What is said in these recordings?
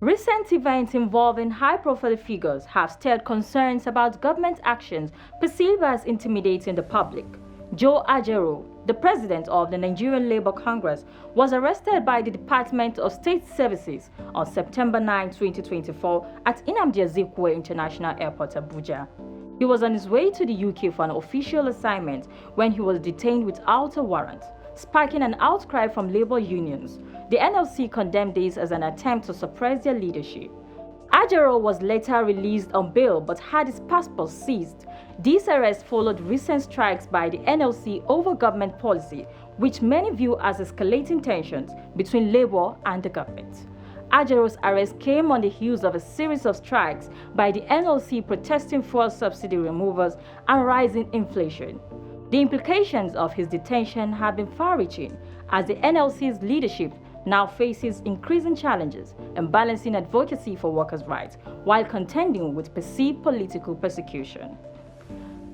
Recent events involving high-profile figures have stirred concerns about government actions perceived as intimidating the public. Joe Ajaero, the president of the Nigerian Labour Congress, was arrested by the Department of State Services on September 9, 2024 at Nnamdi Azikiwe International Airport, Abuja. He was on his way to the UK for an official assignment when he was detained without a warrant, sparking an outcry from labour unions. The NLC condemned this as an attempt to suppress their leadership. Ajaero was later released on bail but had his passport seized. This arrest followed recent strikes by the NLC over government policy, which many view as escalating tensions between labour and the government. Ajaero's arrest came on the heels of a series of strikes by the NLC protesting fuel subsidy removals and rising inflation. The implications of his detention have been far-reaching, as the NLC's leadership now faces increasing challenges in balancing advocacy for workers' rights while contending with perceived political persecution.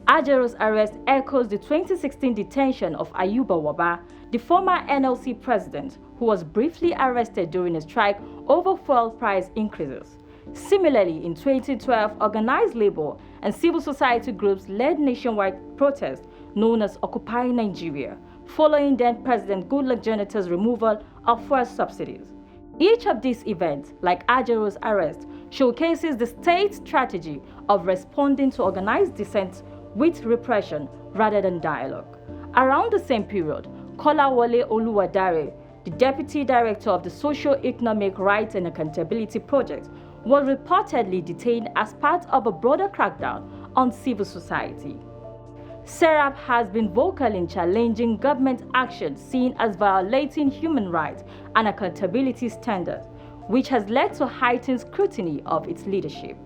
Ajaero's arrest echoes the 2016 detention of Ayuba Waba, the former NLC president, who was briefly arrested during a strike over fuel price increases. Similarly, in 2012, organized labor and civil society groups led nationwide protests known as Occupy Nigeria, following then-President Goodluck Jonathan's removal of fuel subsidies. Each of these events, like Ajaero's arrest, showcases the state's strategy of responding to organized dissent with repression rather than dialogue. Around the same period, Kolawole Oluwadare, the deputy director of the Socio-Economic Rights and Accountability Project, was reportedly detained as part of a broader crackdown on civil society. SERAP has been vocal in challenging government actions seen as violating human rights and accountability standards, which has led to heightened scrutiny of its leadership.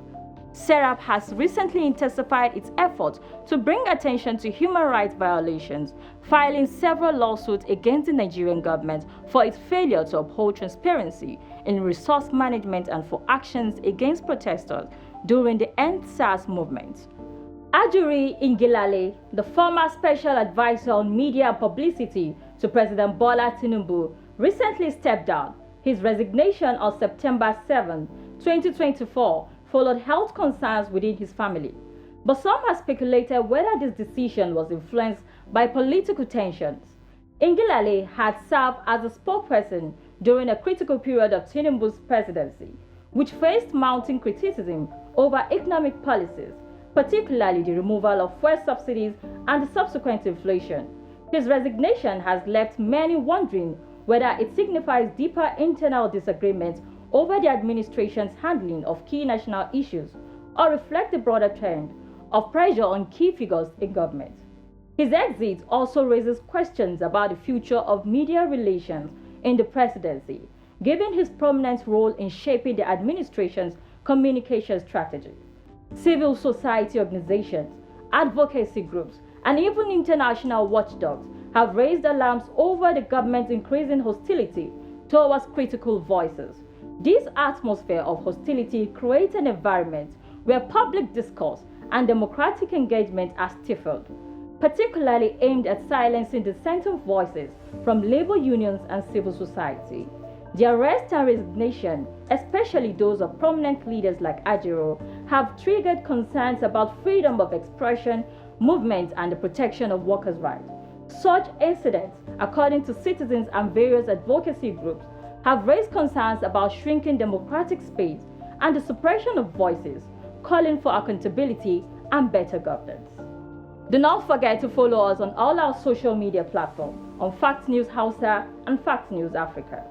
SERAP has recently intensified its efforts to bring attention to human rights violations, filing several lawsuits against the Nigerian government for its failure to uphold transparency in resource management and for actions against protesters during the End SARS movement. Ajuri Ngilale, the former special advisor on media and publicity to President Bola Tinubu, recently stepped down. His resignation on September 7, 2024, followed health concerns within his family. But some have speculated whether this decision was influenced by political tensions. Ngilale had served as a spokesperson during a critical period of Tinubu's presidency, which faced mounting criticism over economic policies, particularly the removal of fuel subsidies and the subsequent inflation. His resignation has left many wondering whether it signifies deeper internal disagreements over the administration's handling of key national issues or reflect the broader trend of pressure on key figures in government. His exit also raises questions about the future of media relations in the presidency, given his prominent role in shaping the administration's communication strategy. Civil society organizations, advocacy groups, and even international watchdogs have raised alarms over the government's increasing hostility towards critical voices. This atmosphere of hostility creates an environment where public discourse and democratic engagement are stifled, particularly aimed at silencing dissenting voices from labor unions and civil society. The arrest and resignation, especially those of prominent leaders like Ajaero, have triggered concerns about freedom of expression, movement, and the protection of workers' rights. Such incidents, according to citizens and various advocacy groups, have raised concerns about shrinking democratic space and the suppression of voices, calling for accountability and better governance. Do not forget to follow us on all our social media platforms on Fact News Hausa and Fact News Africa.